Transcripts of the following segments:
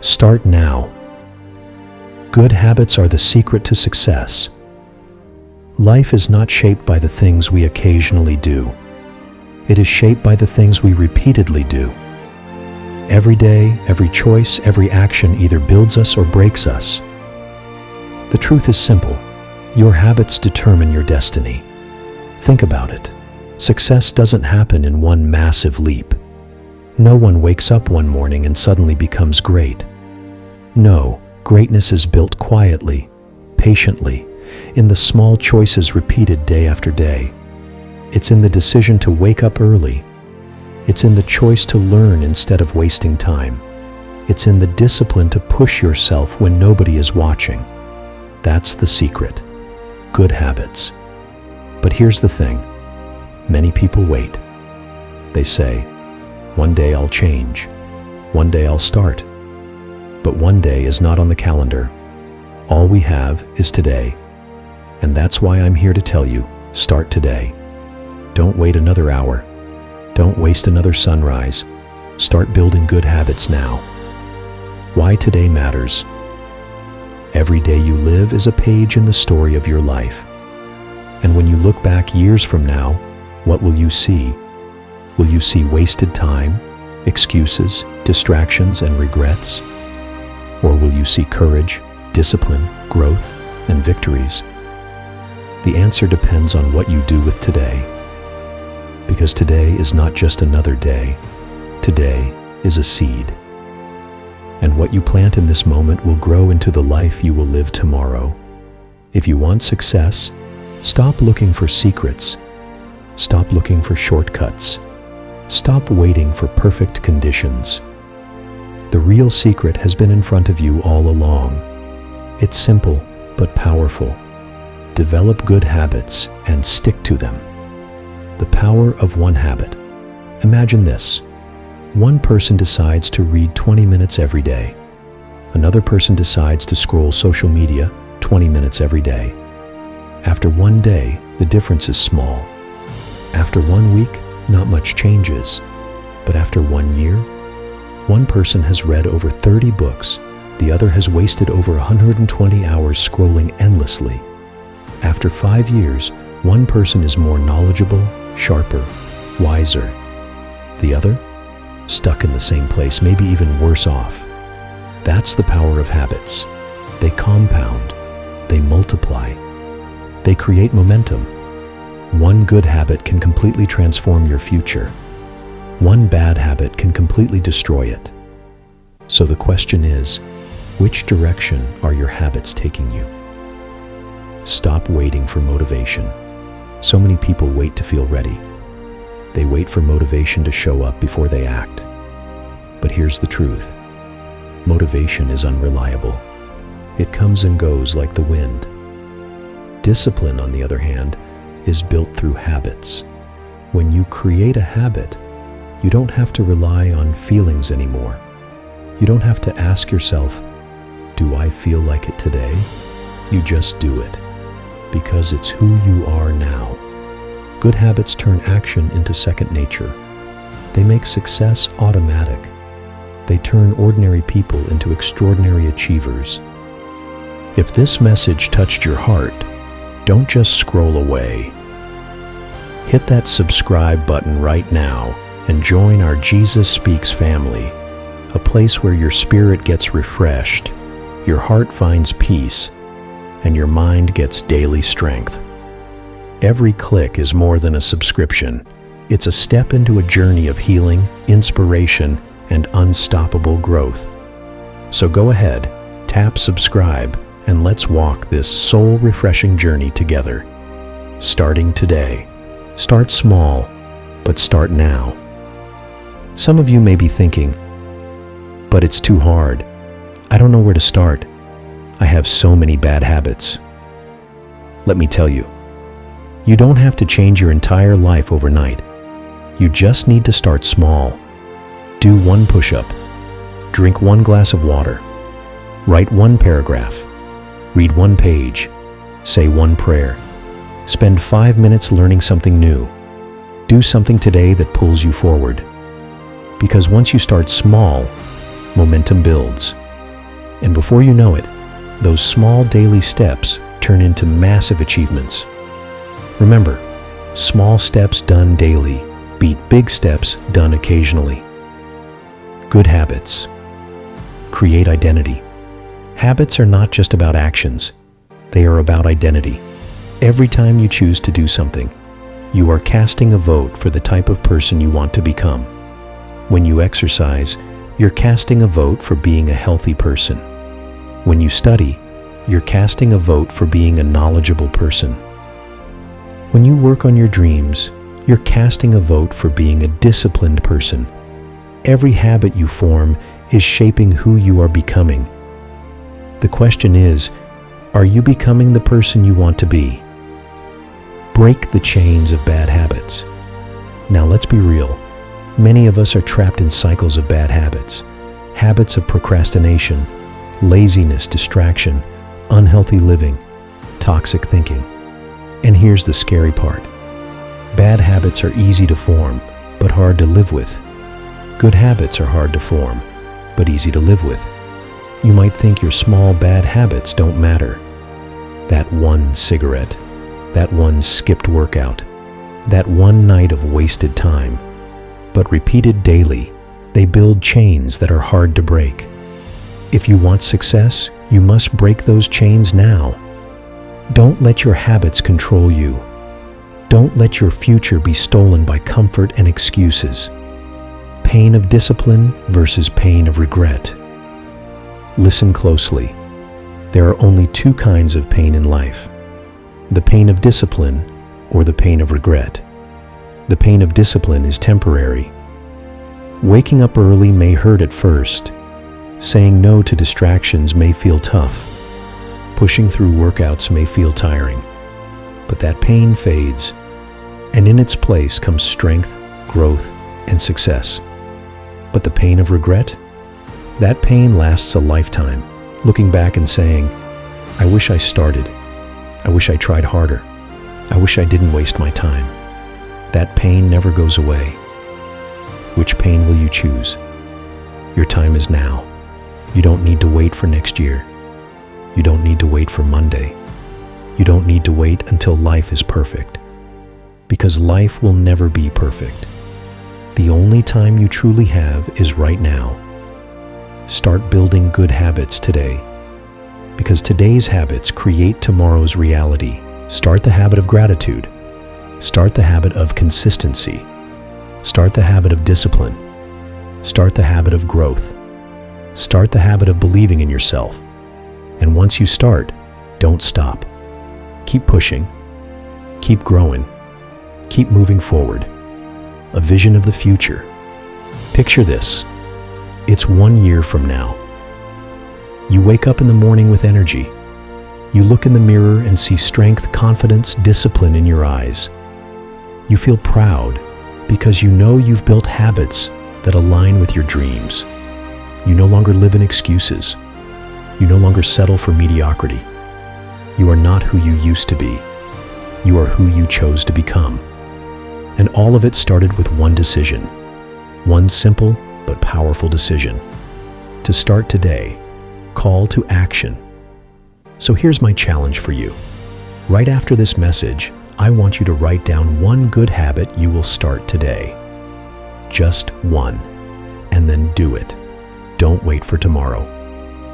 Start now. Good habits are the secret to success. Life is not shaped by the things we occasionally do. It is shaped by the things we repeatedly do. Every day, every choice, every action either builds us or breaks us. The truth is simple. Your habits determine your destiny. Think about it. Success doesn't happen in one massive leap. No one wakes up one morning and suddenly becomes great. No, greatness is built quietly, patiently, in the small choices repeated day after day. It's in the decision to wake up early. It's in the choice to learn instead of wasting time. It's in the discipline to push yourself when nobody is watching. That's the secret. Good habits. But here's the thing. Many people wait. They say, one day I'll change. One day I'll start. But one day is not on the calendar. All we have is today. And that's why I'm here to tell you, start today. Don't wait another hour. Don't waste another sunrise. Start building good habits now. Why today matters. Every day you live is a page in the story of your life. And when you look back years from now, what will you see? Will you see wasted time, excuses, distractions, and regrets? Or will you see courage, discipline, growth, and victories? The answer depends on what you do with today. Because today is not just another day. Today is a seed. And what you plant in this moment will grow into the life you will live tomorrow. If you want success, stop looking for secrets. Stop looking for shortcuts. Stop waiting for perfect conditions. The real secret has been in front of you all along. It's simple but powerful. Develop good habits and stick to them. The power of one habit. Imagine this. One person decides to read 20 minutes every day. Another person decides to scroll social media 20 minutes every day. After one day, the difference is small. After 1 week, not much changes. But after 1 year, one person has read over 30 books. The other has wasted over 120 hours scrolling endlessly. After 5 years, one person is more knowledgeable, sharper, wiser. The other? Stuck in the same place, maybe even worse off. That's the power of habits. They compound. They multiply. They create momentum. One good habit can completely transform your future. One bad habit can completely destroy it. So the question is, which direction are your habits taking you? Stop waiting for motivation. So many people wait to feel ready. They wait for motivation to show up before they act. But here's the truth. Motivation is unreliable. It comes and goes like the wind. Discipline, on the other hand, is built through habits. When you create a habit, you don't have to rely on feelings anymore. You don't have to ask yourself, do I feel like it today? You just do it, because it's who you are now. Good habits turn action into second nature. They make success automatic. They turn ordinary people into extraordinary achievers. If this message touched your heart, don't just scroll away. Hit that subscribe button right now and join our Jesus Speaks family, a place where your spirit gets refreshed, your heart finds peace, and your mind gets daily strength. Every click is more than a subscription. It's a step into a journey of healing, inspiration, and unstoppable growth. So go ahead, tap subscribe, and let's walk this soul-refreshing journey together. Starting today. Start small, but start now. Some of you may be thinking, but it's too hard. I don't know where to start. I have so many bad habits. Let me tell you, you don't have to change your entire life overnight. You just need to start small. Do one push-up. Drink one glass of water. Write one paragraph. Read one page. Say one prayer. Spend 5 minutes learning something new. Do something today that pulls you forward. Because once you start small, momentum builds. And before you know it, those small daily steps turn into massive achievements. Remember, small steps done daily beat big steps done occasionally. Good habits. Create identity. Habits are not just about actions, they are about identity. Every time you choose to do something, you are casting a vote for the type of person you want to become. When you exercise, you're casting a vote for being a healthy person. When you study, you're casting a vote for being a knowledgeable person. When you work on your dreams, you're casting a vote for being a disciplined person. Every habit you form is shaping who you are becoming. The question is, are you becoming the person you want to be? Break the chains of bad habits. Now let's be real. Many of us are trapped in cycles of bad habits. Habits of procrastination, laziness, distraction, unhealthy living, toxic thinking. And here's the scary part. Bad habits are easy to form, but hard to live with. Good habits are hard to form, but easy to live with. You might think your small bad habits don't matter. That one cigarette, that one skipped workout, that one night of wasted time. But repeated daily, they build chains that are hard to break. If you want success, you must break those chains now. Don't let your habits control you. Don't let your future be stolen by comfort and excuses. Pain of discipline versus pain of regret. Listen closely. There are only two kinds of pain in life: the pain of discipline or the pain of regret. The pain of discipline is temporary. Waking up early may hurt at first. Saying no to distractions may feel tough. Pushing through workouts may feel tiring. But that pain fades, and in its place comes strength, growth, and success. But the pain of regret? That pain lasts a lifetime, looking back and saying, I wish I started. I wish I tried harder. I wish I didn't waste my time. That pain never goes away. Which pain will you choose? Your time is now. You don't need to wait for next year. You don't need to wait for Monday. You don't need to wait until life is perfect. Because life will never be perfect. The only time you truly have is right now. Start building good habits today. Because today's habits create tomorrow's reality. Start the habit of gratitude. Start the habit of consistency. Start the habit of discipline. Start the habit of growth. Start the habit of believing in yourself. And once you start, don't stop. Keep pushing. Keep growing. Keep moving forward. A vision of the future. Picture this. It's 1 year from now. You wake up in the morning with energy. You look in the mirror and see strength, confidence, discipline in your eyes. You feel proud because you know you've built habits that align with your dreams. You no longer live in excuses. You no longer settle for mediocrity. You are not who you used to be. You are who you chose to become. And all of it started with one decision. One simple but powerful decision. To start today. Call to action. So here's my challenge for you. Right after this message, I want you to write down one good habit you will start today. Just one. And then do it. Don't wait for tomorrow.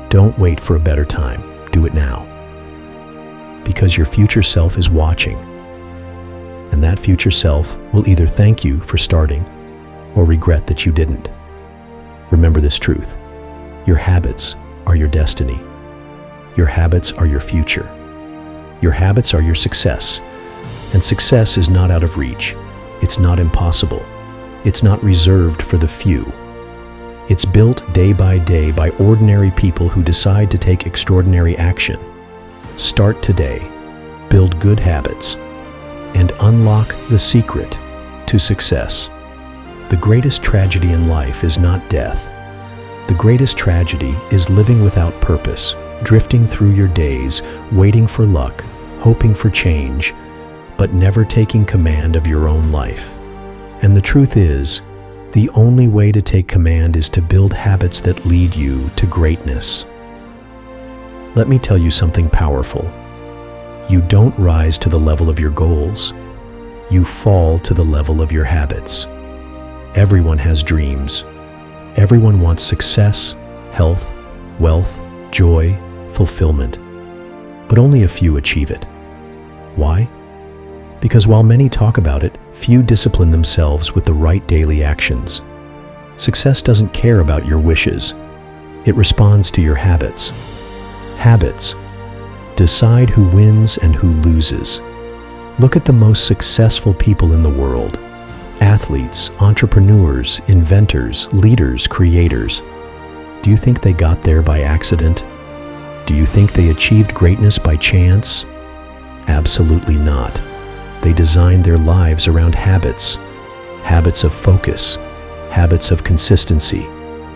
Don't wait for a better time. Do it now. Because your future self is watching. And that future self will either thank you for starting or regret that you didn't. Remember this truth. Your habits are your destiny. Your habits are your future. Your habits are your success. And success is not out of reach. It's not impossible. It's not reserved for the few. It's built day by ordinary people who decide to take extraordinary action. Start today. Build good habits. And unlock the secret to success. The greatest tragedy in life is not death. The greatest tragedy is living without purpose, drifting through your days, waiting for luck, hoping for change, but never taking command of your own life. And the truth is, the only way to take command is to build habits that lead you to greatness. Let me tell you something powerful. You don't rise to the level of your goals. You fall to the level of your habits. Everyone has dreams. Everyone wants success, health, wealth, joy, fulfillment. But only a few achieve it. Why? Because while many talk about it, few discipline themselves with the right daily actions. Success doesn't care about your wishes. It responds to your habits. Habits decide who wins and who loses. Look at the most successful people in the world. Athletes, entrepreneurs, inventors, leaders, creators. Do you think they got there by accident? Do you think they achieved greatness by chance? Absolutely not. They designed their lives around habits. Habits of focus, habits of consistency,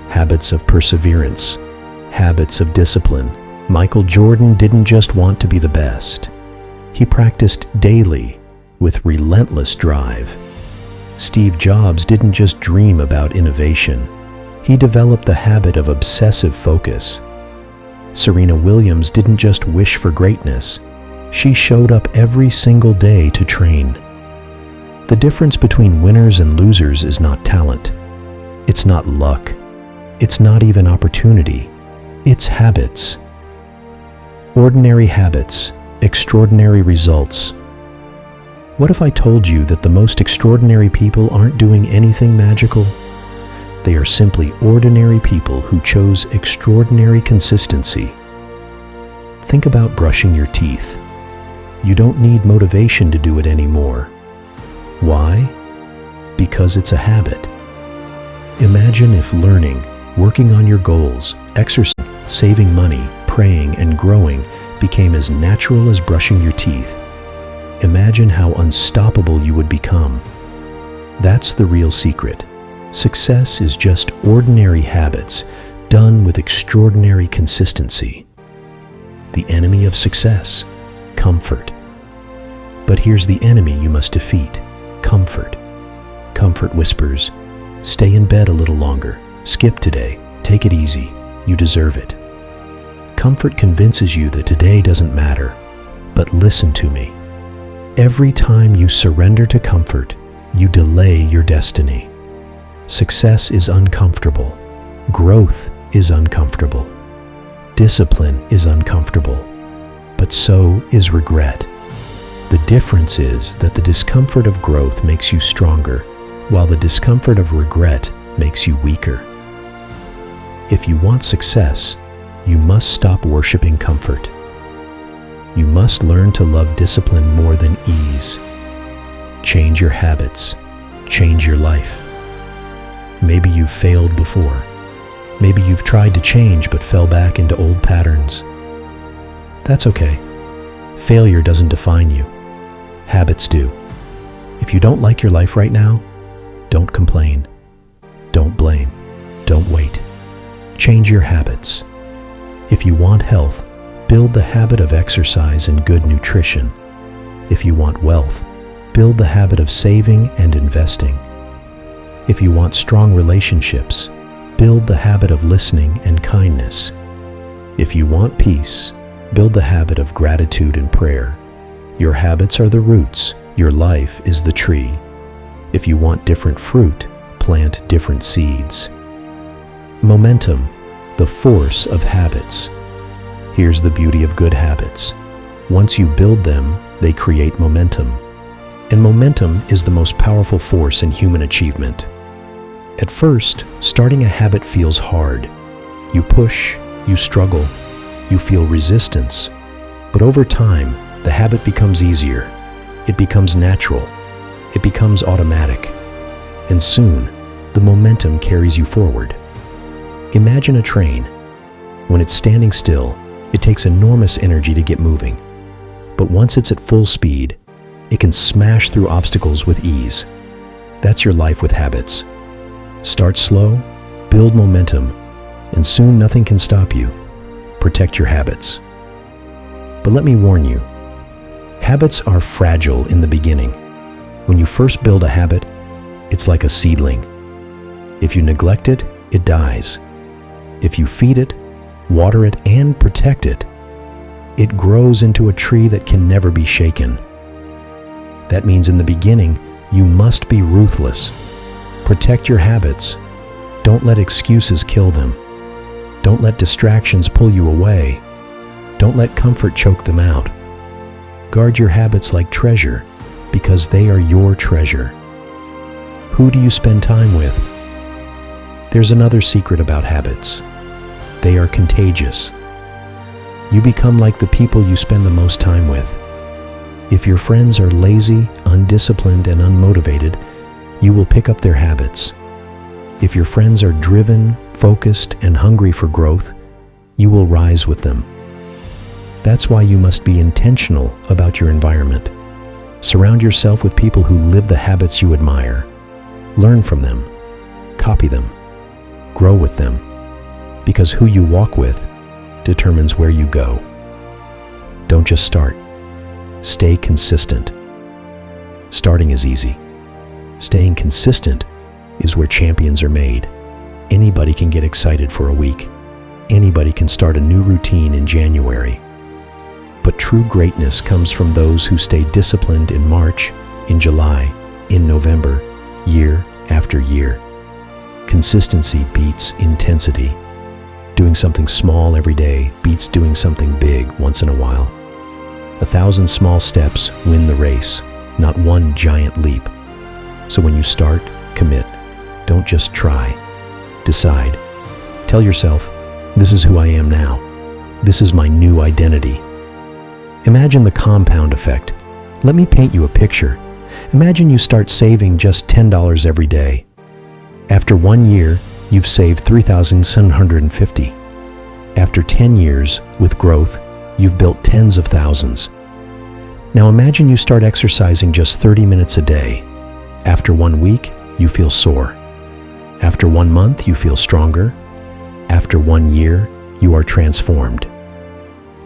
habits of perseverance, habits of discipline. Michael Jordan didn't just want to be the best. He practiced daily with relentless drive. Steve Jobs didn't just dream about innovation. He developed the habit of obsessive focus. Serena Williams didn't just wish for greatness. She showed up every single day to train. The difference between winners and losers is not talent. It's not luck. It's not even opportunity. It's habits. Ordinary habits, extraordinary results. What if I told you that the most extraordinary people aren't doing anything magical? They are simply ordinary people who chose extraordinary consistency. Think about brushing your teeth. You don't need motivation to do it anymore. Why? Because it's a habit. Imagine if learning, working on your goals, exercising, saving money, praying, and growing became as natural as brushing your teeth. Imagine how unstoppable you would become. That's the real secret. Success is just ordinary habits done with extraordinary consistency. The enemy of success, comfort. But here's the enemy you must defeat, comfort. Comfort whispers, stay in bed a little longer, skip today, take it easy, you deserve it. Comfort convinces you that today doesn't matter, but listen to me. Every time you surrender to comfort, you delay your destiny. Success is uncomfortable. Growth is uncomfortable. Discipline is uncomfortable. But so is regret. The difference is that the discomfort of growth makes you stronger, while the discomfort of regret makes you weaker. If you want success, you must stop worshiping comfort. You must learn to love discipline more than ease. Change your habits. Change your life. Maybe you've failed before. Maybe you've tried to change but fell back into old patterns. That's okay. Failure doesn't define you. Habits do. If you don't like your life right now, don't complain. Don't blame. Don't wait. Change your habits. If you want health, build the habit of exercise and good nutrition. If you want wealth, build the habit of saving and investing. If you want strong relationships, build the habit of listening and kindness. If you want peace, build the habit of gratitude and prayer. Your habits are the roots, your life is the tree. If you want different fruit, plant different seeds. Momentum, the force of habits. Here's the beauty of good habits. Once you build them, they create momentum. And momentum is the most powerful force in human achievement. At first, starting a habit feels hard. You push, you struggle, you feel resistance. But over time, the habit becomes easier. It becomes natural. It becomes automatic. And soon, the momentum carries you forward. Imagine a train. When it's standing still, it takes enormous energy to get moving. But once it's at full speed, it can smash through obstacles with ease. That's your life with habits. Start slow, build momentum, and soon nothing can stop you. Protect your habits. But let me warn you, habits are fragile in the beginning. When you first build a habit, it's like a seedling. If you neglect it, it dies. If you feed it, water it, and protect it, it grows into a tree that can never be shaken. That means in the beginning, you must be ruthless. Protect your habits. Don't let excuses kill them. Don't let distractions pull you away. Don't let comfort choke them out. Guard your habits like treasure, because they are your treasure. Who do you spend time with? There's another secret about habits. They are contagious. You become like the people you spend the most time with. If your friends are lazy, undisciplined, and unmotivated, you will pick up their habits. If your friends are driven, focused, and hungry for growth, you will rise with them. That's why you must be intentional about your environment. Surround yourself with people who live the habits you admire. Learn from them. Copy them. Grow with them. Because who you walk with determines where you go. Don't just start. Stay consistent. Starting is easy. Staying consistent is where champions are made. Anybody can get excited for a week. Anybody can start a new routine in January. But true greatness comes from those who stay disciplined in March, in July, in November, year after year. Consistency beats intensity. Doing something small every day beats doing something big once in a while. 1,000 small steps win the race, not one giant leap. So when you start, commit. Don't just try. Decide. Tell yourself, this is who I am now. This is my new identity. Imagine the compound effect. Let me paint you a picture. Imagine you start saving just $10 every day. After 1 year, you've saved $3,750. After 10 years, with growth, you've built tens of thousands. Now imagine you start exercising just 30 minutes a day. After 1 week, you feel sore. After 1 month, you feel stronger. After 1 year, you are transformed.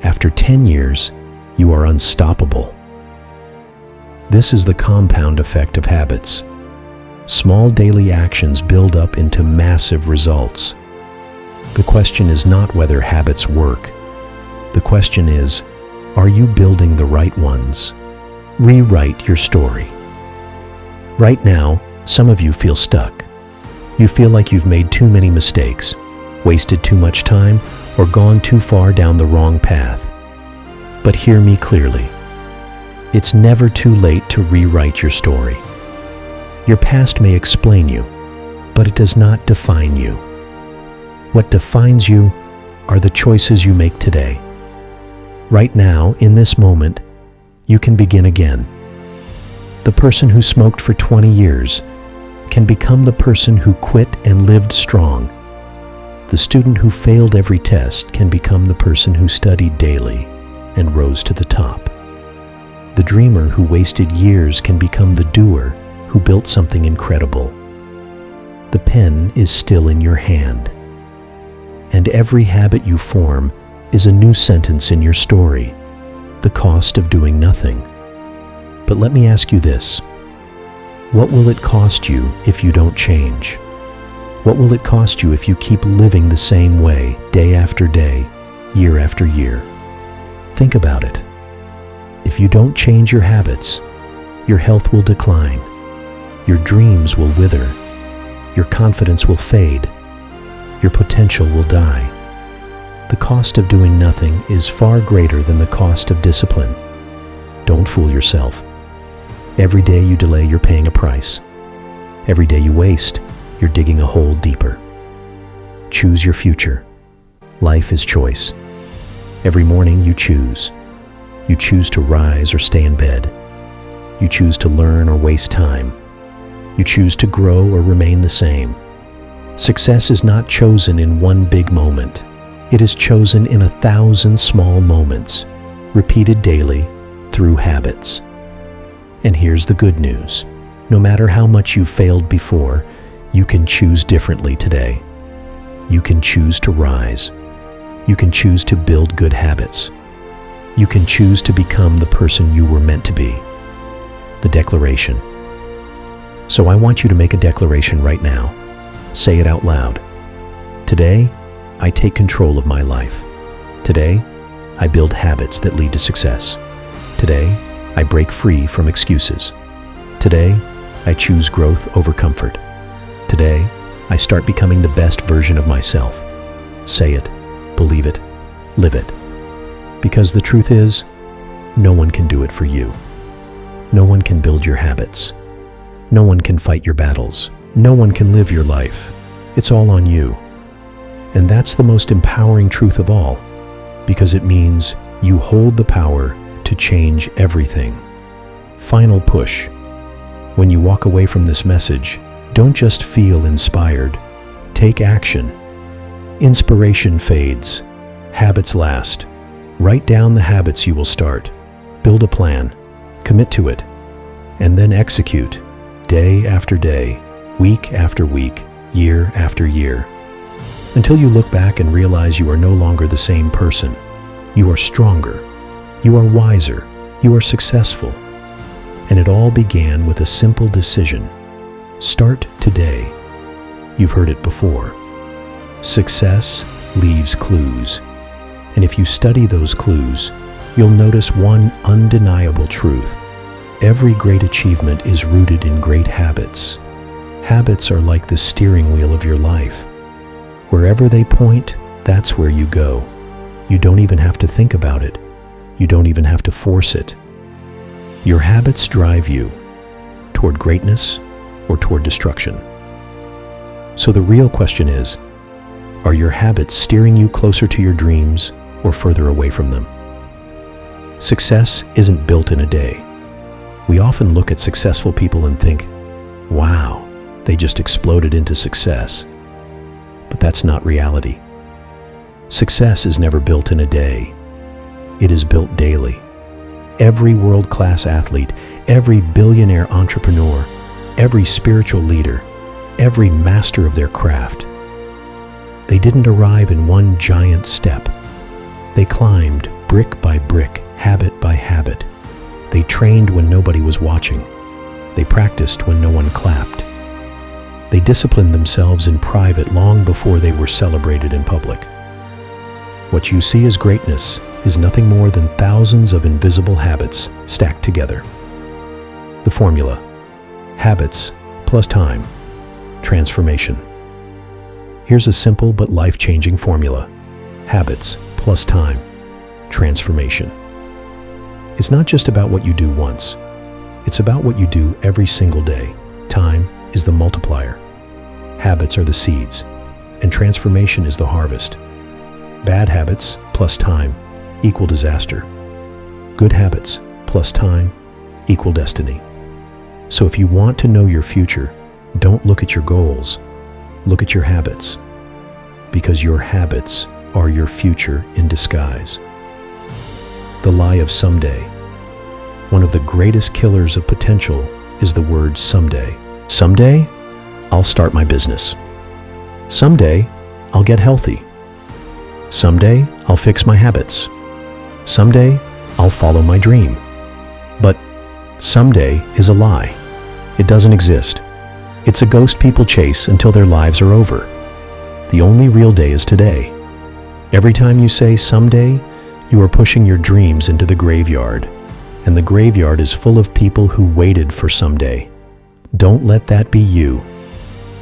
After 10 years, you are unstoppable. This is the compound effect of habits. Small daily actions build up into massive results. The question is not whether habits work. The question is, are you building the right ones? Rewrite your story. Right now, some of you feel stuck. You feel like you've made too many mistakes, wasted too much time, or gone too far down the wrong path. But hear me clearly. It's never too late to rewrite your story. Your past may explain you, but it does not define you. What defines you are the choices you make today. Right now, in this moment, you can begin again. The person who smoked for 20 years can become the person who quit and lived strong. The student who failed every test can become the person who studied daily and rose to the top. The dreamer who wasted years can become the doer who built something incredible. The pen is still in your hand. And every habit you form is a new sentence in your story, the cost of doing nothing. But let me ask you this. What will it cost you if you don't change? What will it cost you if you keep living the same way, day after day, year after year? Think about it. If you don't change your habits, your health will decline, your dreams will wither, your confidence will fade, your potential will die. The cost of doing nothing is far greater than the cost of discipline. Don't fool yourself. Every day you delay, you're paying a price. Every day you waste, you're digging a hole deeper. Choose your future. Life is choice. Every morning you choose. You choose to rise or stay in bed. You choose to learn or waste time. You choose to grow or remain the same. Success is not chosen in one big moment. It is chosen in 1,000 small moments, repeated daily through habits. And here's the good news. No matter how much you've failed before, you can choose differently today. You can choose to rise. You can choose to build good habits. You can choose to become the person you were meant to be. The declaration. So I want you to make a declaration right now. Say it out loud. Today, I take control of my life. Today, I build habits that lead to success. Today, I break free from excuses. Today, I choose growth over comfort. Today, I start becoming the best version of myself. Say it, believe it, live it. Because the truth is, no one can do it for you. No one can build your habits. No one can fight your battles. No one can live your life. It's all on you. And that's the most empowering truth of all, because it means you hold the power to change everything. Final push. When you walk away from this message, don't just feel inspired. Take action. Inspiration fades. Habits last. Write down the habits you will start. Build a plan. Commit to it. And then execute. Day after day, week after week, year after year. Until you look back and realize you are no longer the same person. You are stronger. You are wiser. You are successful. And it all began with a simple decision. Start today. You've heard it before. Success leaves clues. And if you study those clues, you'll notice one undeniable truth. Every great achievement is rooted in great habits. Habits are like the steering wheel of your life. Wherever they point, that's where you go. You don't even have to think about it. You don't even have to force it. Your habits drive you toward greatness or toward destruction. So the real question is, are your habits steering you closer to your dreams or further away from them? Success isn't built in a day. We often look at successful people and think, wow, they just exploded into success. But that's not reality. Success is never built in a day. It is built daily. Every world-class athlete, every billionaire entrepreneur, every spiritual leader, every master of their craft, they didn't arrive in one giant step. They climbed brick by brick, habit by habit. They trained when nobody was watching. They practiced when no one clapped. They disciplined themselves in private long before they were celebrated in public. What you see as greatness is nothing more than thousands of invisible habits stacked together. The formula: habits plus time, transformation. Here's a simple but life-changing formula: habits plus time, transformation. It's not just about what you do once. It's about what you do every single day. Time is the multiplier. Habits are the seeds, and transformation is the harvest. Bad habits plus time equal disaster. Good habits plus time equal destiny. So if you want to know your future, don't look at your goals. Look at your habits, because your habits are your future in disguise. The lie of someday. One of the greatest killers of potential is the word someday. Someday, I'll start my business. Someday, I'll get healthy. Someday, I'll fix my habits. Someday, I'll follow my dream. But someday is a lie. It doesn't exist. It's a ghost people chase until their lives are over. The only real day is today. Every time you say someday, you are pushing your dreams into the graveyard, and the graveyard is full of people who waited for someday. Don't let that be you.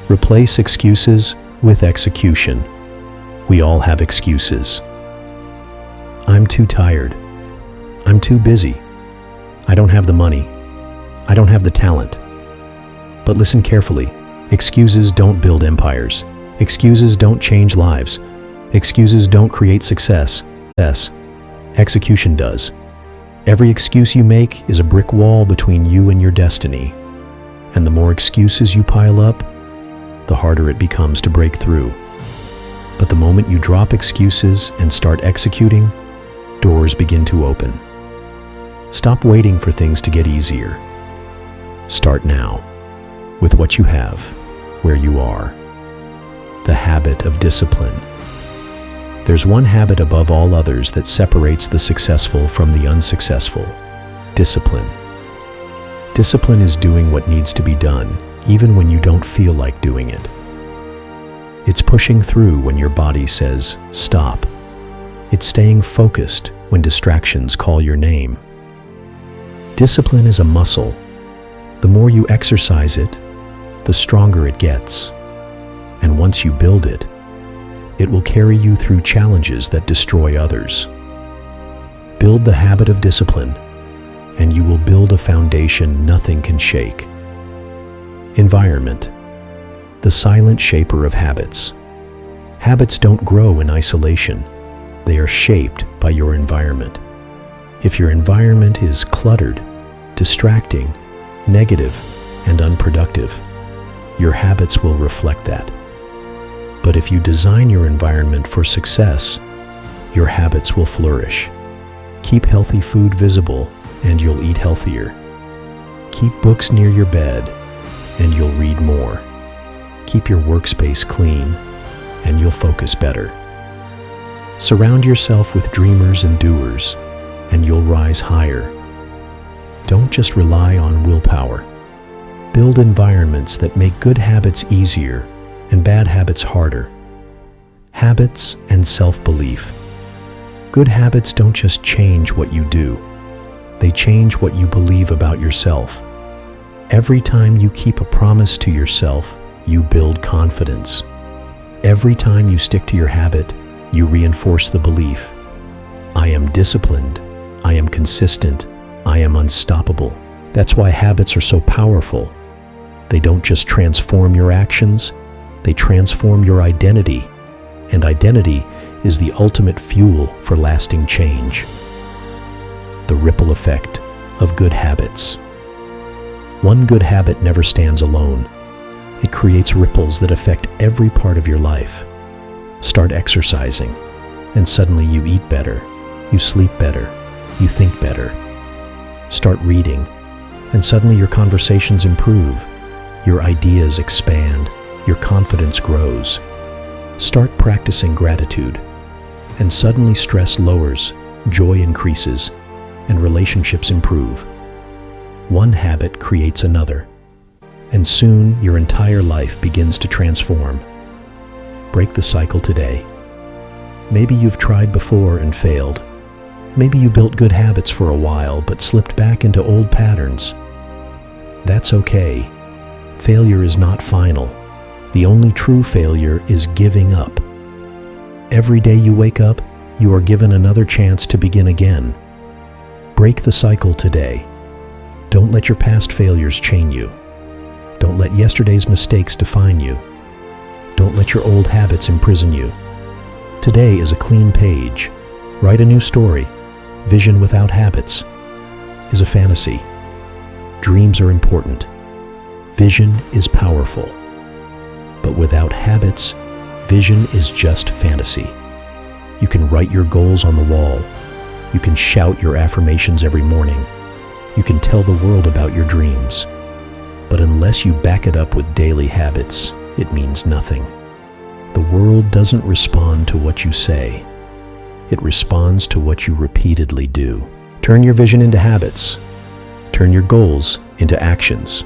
Replace excuses with execution. We all have excuses. I'm too tired. I'm too busy. I don't have the money. I don't have the talent. But listen carefully. Excuses don't build empires. Excuses don't change lives. Excuses don't create success. Execution does. Every excuse you make is a brick wall between you and your destiny. And the more excuses you pile up, the harder it becomes to break through. But the moment you drop excuses and start executing, doors begin to open. Stop waiting for things to get easier. Start now, with what you have, where you are. The habit of discipline. There's one habit above all others that separates the successful from the unsuccessful: discipline. Discipline is doing what needs to be done, even when you don't feel like doing it. It's pushing through when your body says, stop. It's staying focused when distractions call your name. Discipline is a muscle. The more you exercise it, the stronger it gets. And once you build it, it will carry you through challenges that destroy others. Build the habit of discipline, and you will build a foundation nothing can shake. Environment, the silent shaper of habits. Habits don't grow in isolation. They are shaped by your environment. If your environment is cluttered, distracting, negative, and unproductive, your habits will reflect that. But if you design your environment for success, your habits will flourish. Keep healthy food visible, and you'll eat healthier. Keep books near your bed, and you'll read more. Keep your workspace clean, and you'll focus better. Surround yourself with dreamers and doers, and you'll rise higher. Don't just rely on willpower. Build environments that make good habits easier and bad habits harder. Habits and self-belief. Good habits don't just change what you do. They change what you believe about yourself. Every time you keep a promise to yourself, you build confidence. Every time you stick to your habit, you reinforce the belief, I am disciplined, I am consistent, I am unstoppable. That's why habits are so powerful. They don't just transform your actions, they transform your identity. And identity is the ultimate fuel for lasting change. The ripple effect of good habits. One good habit never stands alone. It creates ripples that affect every part of your life. Start exercising, and suddenly you eat better, you sleep better, you think better. Start reading, and suddenly your conversations improve, your ideas expand, your confidence grows. Start practicing gratitude, and suddenly stress lowers, joy increases, and relationships improve. One habit creates another, and soon your entire life begins to transform. Break the cycle today. Maybe you've tried before and failed. Maybe you built good habits for a while but slipped back into old patterns. That's okay. Failure is not final. The only true failure is giving up. Every day you wake up, you are given another chance to begin again. Break the cycle today. Don't let your past failures chain you. Don't let yesterday's mistakes define you. Don't let your old habits imprison you. Today is a clean page. Write a new story. Vision without habits is a fantasy. Dreams are important. Vision is powerful. But without habits, vision is just fantasy. You can write your goals on the wall. You can shout your affirmations every morning. You can tell the world about your dreams. But unless you back it up with daily habits, it means nothing. The world doesn't respond to what you say. It responds to what you repeatedly do. Turn your vision into habits. Turn your goals into actions.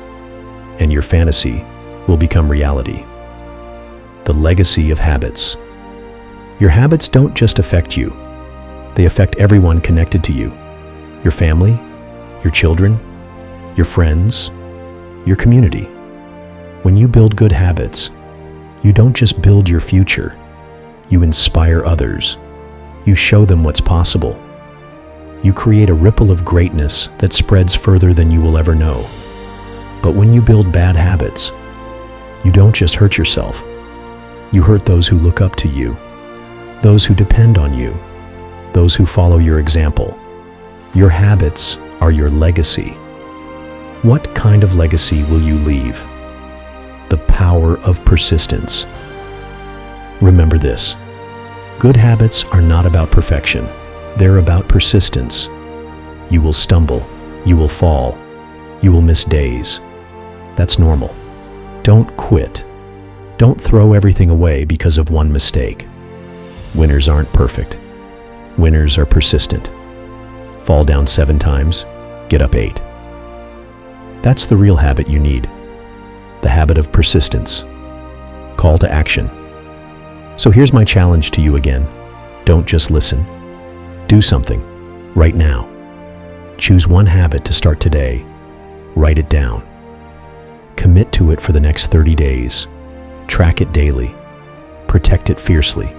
And your fantasy will become reality. The legacy of habits. Your habits don't just affect you. They affect everyone connected to you. Your family, your children, your friends, your community. When you build good habits, you don't just build your future. You inspire others. You show them what's possible. You create a ripple of greatness that spreads further than you will ever know. But when you build bad habits, you don't just hurt yourself. You hurt those who look up to you, those who depend on you, those who follow your example. Your habits are your legacy. What kind of legacy will you leave? The power of persistence. Remember this. Good habits are not about perfection. They're about persistence. You will stumble. You will fall. You will miss days. That's normal. Don't quit. Don't throw everything away because of one mistake. Winners aren't perfect. Winners are persistent. Fall down 7 times, get up 8. That's the real habit you need. The habit of persistence. Call to action. So here's my challenge to you again. Don't just listen. Do something. right now. Choose one habit to start today. Write it down. Commit to it for the next 30 days. Track it daily. Protect it fiercely.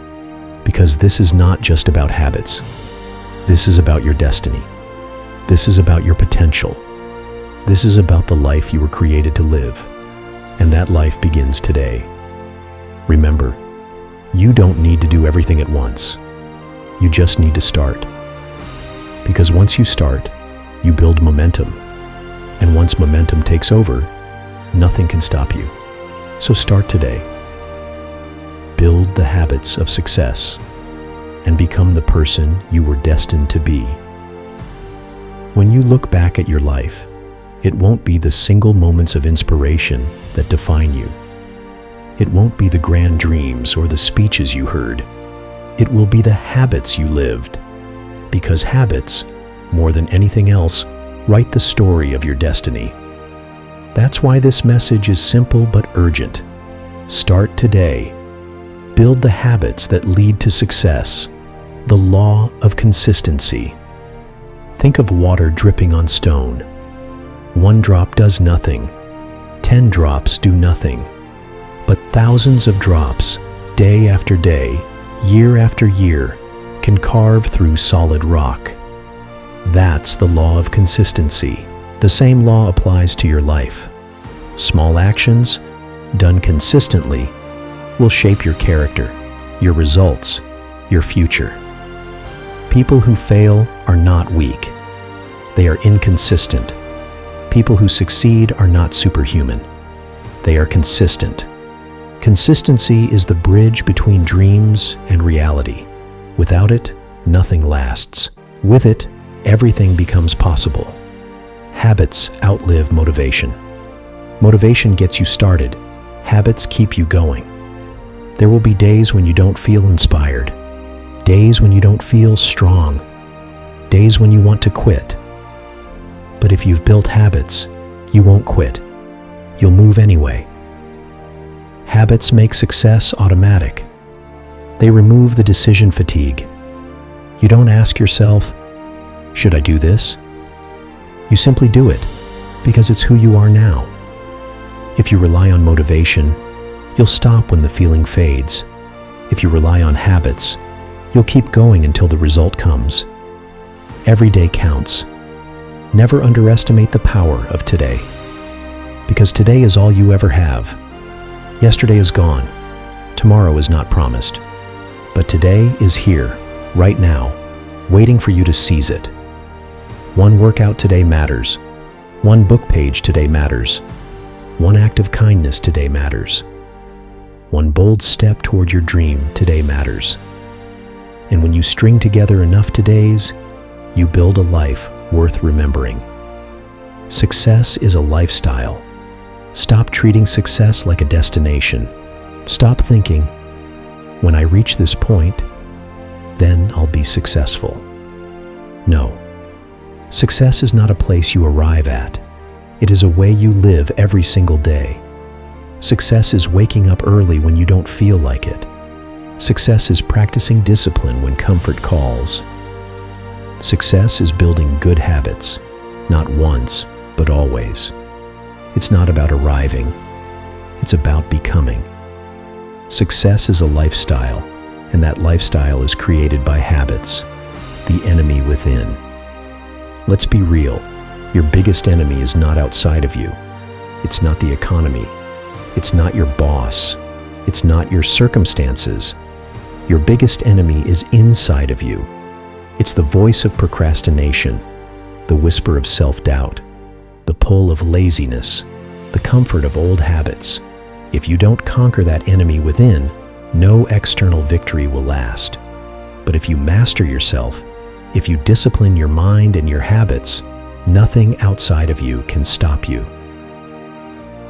Because this is not just about habits. This is about your destiny. This is about your potential. This is about the life you were created to live. And that life begins today. Remember, you don't need to do everything at once. You just need to start. Because once you start, you build momentum. And once momentum takes over, nothing can stop you. So start today. Build the habits of success and become the person you were destined to be. When you look back at your life, it won't be the single moments of inspiration that define you. It won't be the grand dreams or the speeches you heard. It will be the habits you lived. Because habits, more than anything else, write the story of your destiny. That's why this message is simple but urgent. Start today. Build the habits that lead to success. The law of consistency. Think of water dripping on stone. 1 drop does nothing. 10 drops do nothing. But thousands of drops, day after day, year after year, can carve through solid rock. That's the law of consistency. The same law applies to your life. Small actions, done consistently, will shape your character, your results, your future. People who fail are not weak. They are inconsistent. People who succeed are not superhuman. They are consistent. Consistency is the bridge between dreams and reality. Without it, nothing lasts. With it, everything becomes possible. Habits outlive motivation. Motivation gets you started. Habits keep you going. There will be days when you don't feel inspired. Days when you don't feel strong. Days when you want to quit. But if you've built habits, you won't quit. You'll move anyway. Habits make success automatic. They remove the decision fatigue. You don't ask yourself, should I do this? You simply do it because it's who you are now. If you rely on motivation, you'll stop when the feeling fades. If you rely on habits, you'll keep going until the result comes. Every day counts. Never underestimate the power of today. Because today is all you ever have. Yesterday is gone. Tomorrow is not promised. But today is here, right now, waiting for you to seize it. One workout today matters. One book page today matters. One act of kindness today matters. One bold step toward your dream today matters. And when you string together enough todays, you build a life worth remembering. Success is a lifestyle. Stop treating success like a destination. Stop thinking, when I reach this point, then I'll be successful. No. Success is not a place you arrive at. It is a way you live every single day. Success is waking up early when you don't feel like it. Success is practicing discipline when comfort calls. Success is building good habits, not once, but always. It's not about arriving. It's about becoming. Success is a lifestyle, and that lifestyle is created by habits, the enemy within. Let's be real. Your biggest enemy is not outside of you. It's not the economy. It's not your boss. It's not your circumstances. Your biggest enemy is inside of you. It's the voice of procrastination, the whisper of self-doubt, the pull of laziness, the comfort of old habits. If you don't conquer that enemy within, no external victory will last. But if you master yourself, if you discipline your mind and your habits, nothing outside of you can stop you.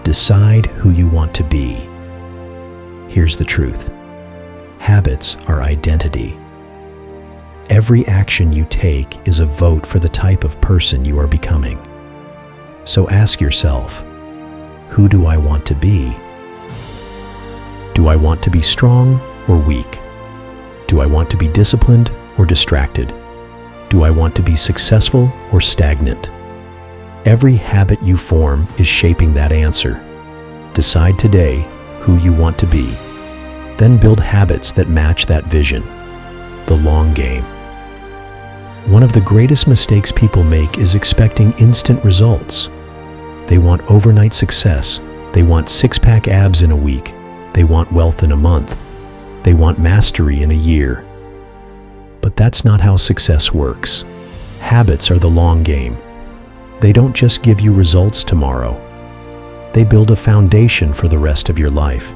Decide who you want to be. Here's the truth. Habits are identity. Every action you take is a vote for the type of person you are becoming. So ask yourself, who do I want to be? Do I want to be strong or weak? Do I want to be disciplined or distracted? Do I want to be successful or stagnant? Every habit you form is shaping that answer. Decide today who you want to be. Then build habits that match that vision. The long game. One of the greatest mistakes people make is expecting instant results. They want overnight success. They want six-pack abs in a week. They want wealth in a month. They want mastery in a year. But that's not how success works. Habits are the long game. They don't just give you results tomorrow. They build a foundation for the rest of your life.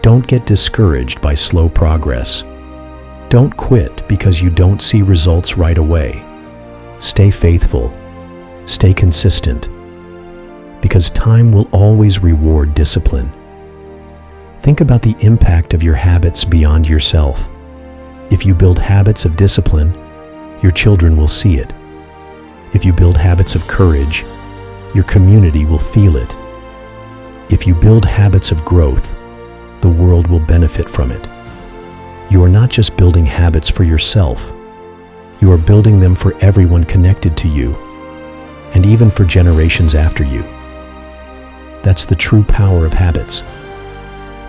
Don't get discouraged by slow progress. Don't quit because you don't see results right away. Stay faithful. Stay consistent. Because time will always reward discipline. Think about the impact of your habits beyond yourself. If you build habits of discipline, your children will see it. If you build habits of courage, your community will feel it. If you build habits of growth, the world will benefit from it. You are not just building habits for yourself. You are building them for everyone connected to you, and even for generations after you. That's the true power of habits.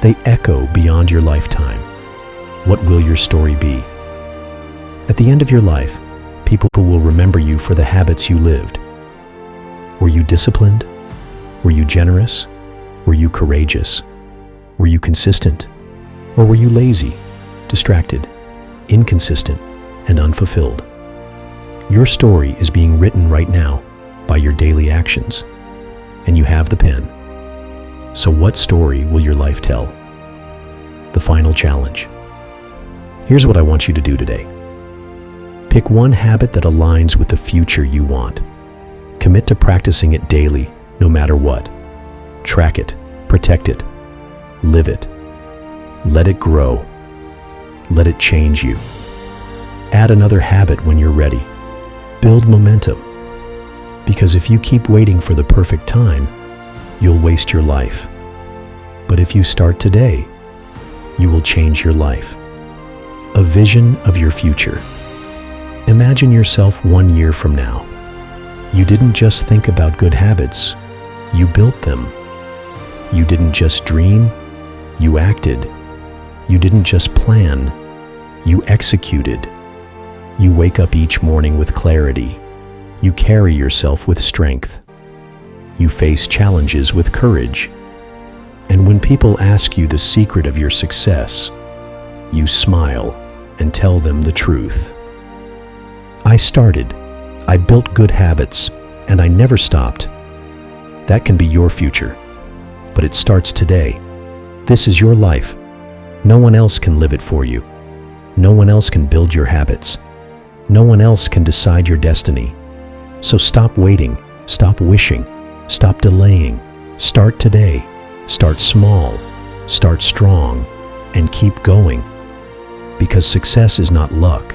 They echo beyond your lifetime. What will your story be? At the end of your life, people will remember you for the habits you lived. Were you disciplined? Were you generous? Were you courageous? Were you consistent? Or were you lazy, distracted, inconsistent, and unfulfilled? Your story is being written right now by your daily actions, and you have the pen. So what story will your life tell? The final challenge. Here's what I want you to do today. Pick one habit that aligns with the future you want. Commit to practicing it daily, no matter what. Track it, protect it, live it. Let it grow. Let it change you. Add another habit when you're ready. Build momentum. Because if you keep waiting for the perfect time, you'll waste your life. But if you start today, you will change your life. A vision of your future. Imagine yourself 1 year from now. You didn't just think about good habits, you built them. You didn't just dream, you acted. You didn't just plan, you executed. You wake up each morning with clarity. You carry yourself with strength. You face challenges with courage. And when people ask you the secret of your success, you smile and tell them the truth. I started, I built good habits, and I never stopped. That can be your future, but it starts today. This is your life. No one else can live it for you. No one else can build your habits. No one else can decide your destiny. So stop waiting, stop wishing, stop delaying. Start today. Start small, start strong, and keep going. Because success is not luck.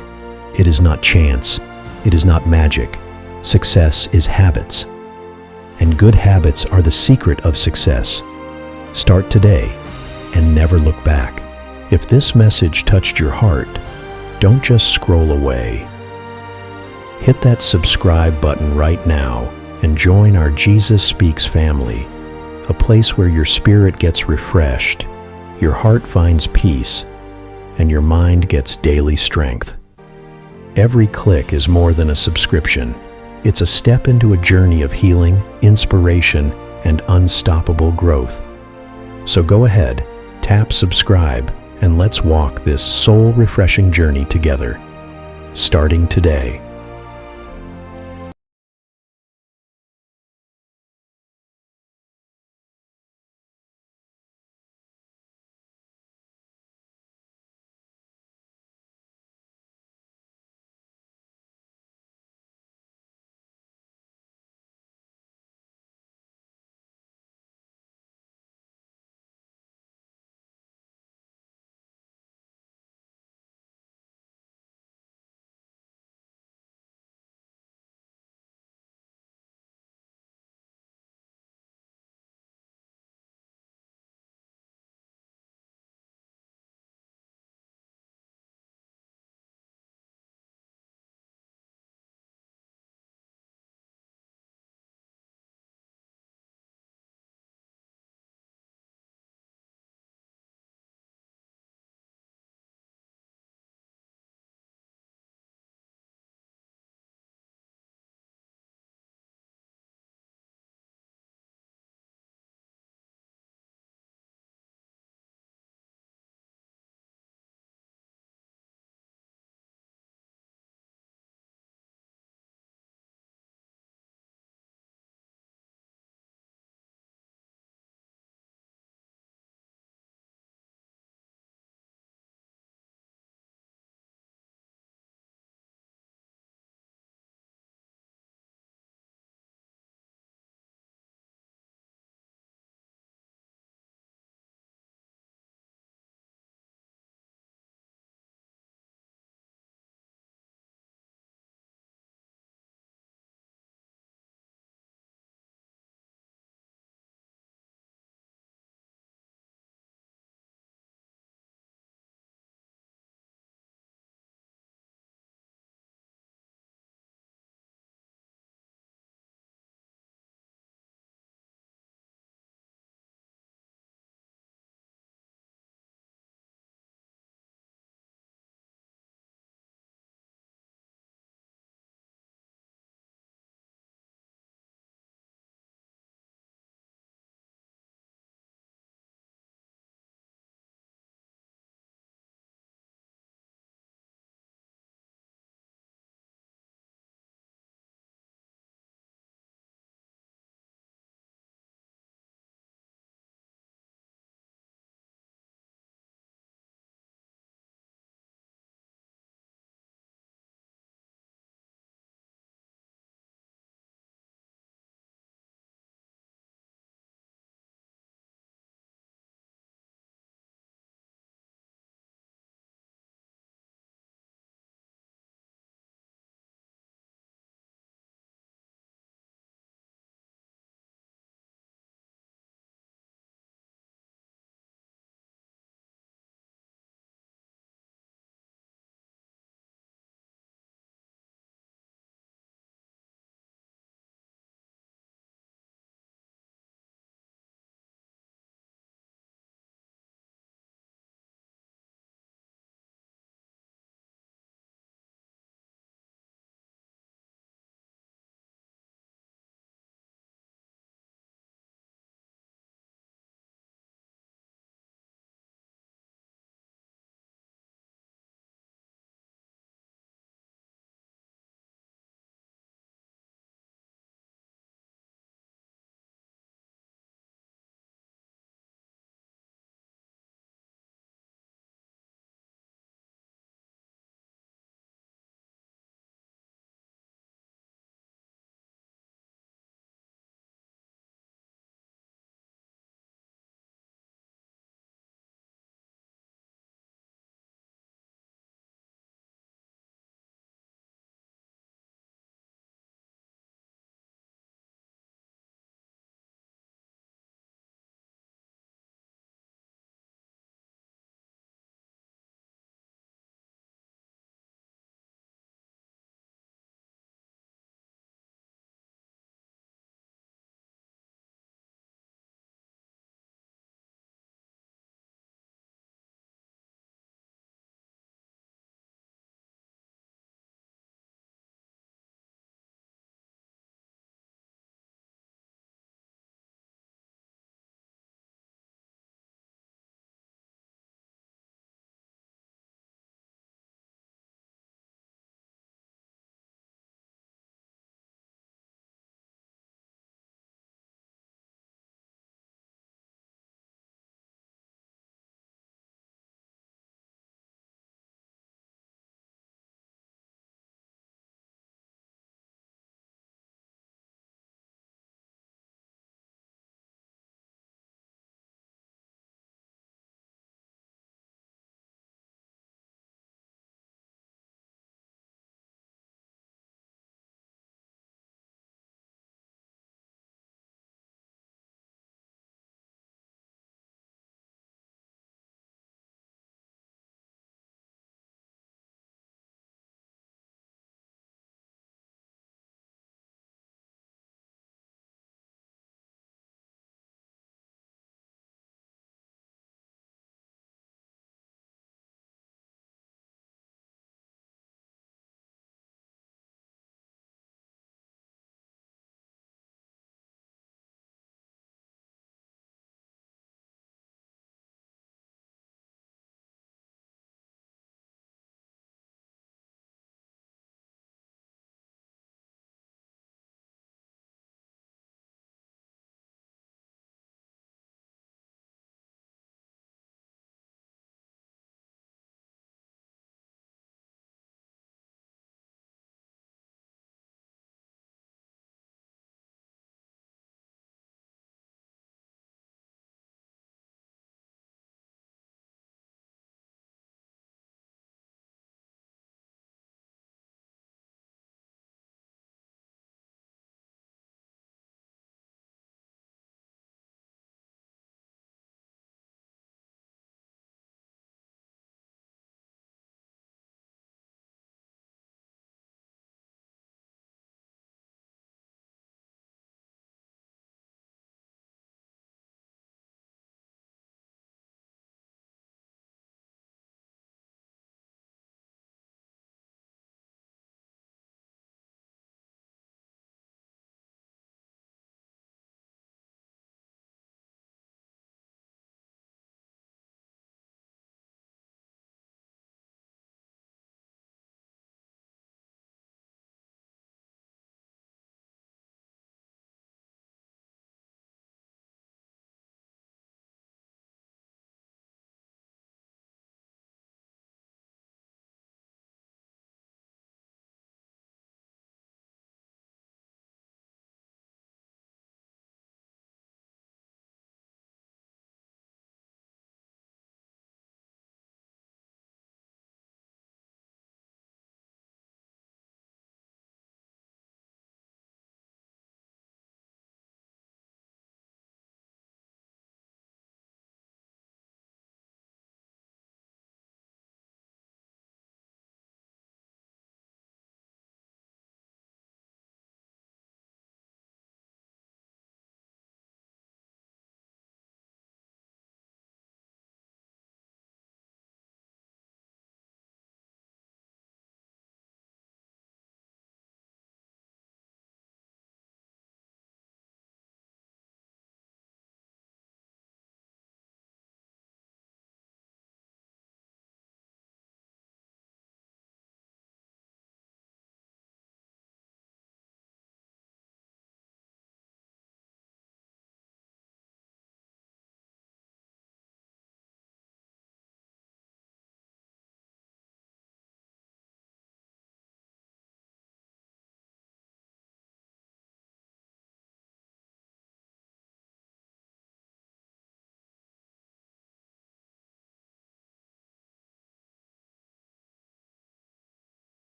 It is not chance. It is not magic. Success is habits. And good habits are the secret of success. Start today and never look back. If this message touched your heart, don't just scroll away. Hit that subscribe button right now and join our Jesus Speaks family, a place where your spirit gets refreshed, your heart finds peace, and your mind gets daily strength. Every click is more than a subscription. It's a step into a journey of healing, inspiration, and unstoppable growth. So go ahead, tap subscribe, and let's walk this soul-refreshing journey together, starting today.